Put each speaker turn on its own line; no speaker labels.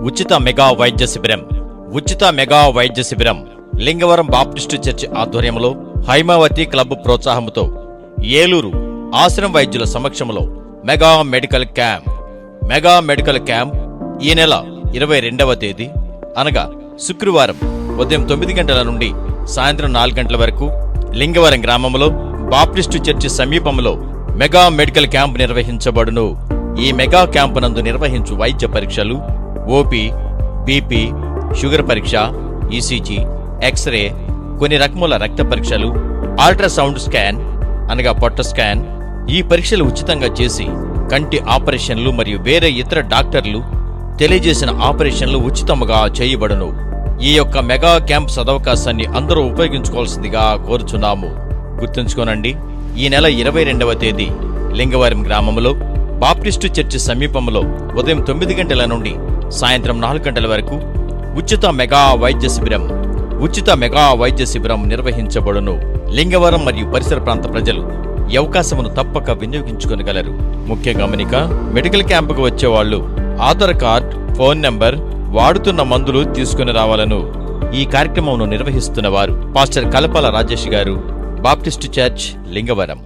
ఉచిత మెగా వైద్య శిబిరం. ఉచిత మెగా వైద్య శిబిరం లింగవరం బాప్టిస్టు చర్చి ఆధ్వర్యంలో హైమావతి క్లబ్ ప్రోత్సాహంతో ఏలూరు ఆశ్రమ వైద్యుల సమక్షంలో mega medical camp. Mega medical camp ఈ నెల 22వ తేదీ అనగా శుక్రవారం ఉదయం 9 గంటల నుండి సాయంత్రం 4 గంటల వరకు లింగవరం గ్రామంలో బాప్టిస్టు చర్చి సమీపంలో మెగా మెడికల్ క్యాంప్ నిర్వహించబడును. ఈ మెగా క్యాంప్ నందు నిర్వహించు వైద్య పరీక్షలు ఓపీ, బీపీ, షుగర్ పరీక్ష, ఈసీజీ, ఎక్స్రే, కొన్ని రకముల రక్త పరీక్షలు, అల్ట్రాసౌండ్ స్కాన్ అనగా పొట్ట స్కాన్, ఈ పరీక్షలు ఉచితంగా చేసి కంటి ఆపరేషన్లు మరియు వేరే ఇతర డాక్టర్లు తెలియజేసిన ఆపరేషన్లు ఉచితంగా చేయబడును. ఈ యొక్క మెగా క్యాంప్ సదవకాశాన్ని అందరూ ఉపయోగించుకోవాల్సిందిగా కోరుచున్నాము. గుర్తుంచుకోనండి, ఈ నెల 22వ తేదీ లింగవరం గ్రామంలో బాప్టిస్టు చర్చి సమీపంలో ఉదయం 9 గంటల నుండి సాయంత్రం 4 గంటల వరకు ఉచిత మెగా వైద్య శిబిరం నిర్వహించబడును. లింగవరం మరియు పరిసర ప్రాంత ప్రజలు ఈ అవకాశమును తప్పక వినియోగించుకొనగలరు. ముఖ్య గమనిక, మెడికల్ క్యాంపుకు వచ్చేవాళ్లు ఆధార్ కార్డ్, ఫోన్ నంబర్, వాడుతున్న మందులు తీసుకుని రావాలను. ఈ కార్యక్రమంను నిర్వహిస్తున్న వారు పాస్టర్ కలపాల రాజేష్ గారు, బాప్టిస్టు చర్చ్, లింగవరం.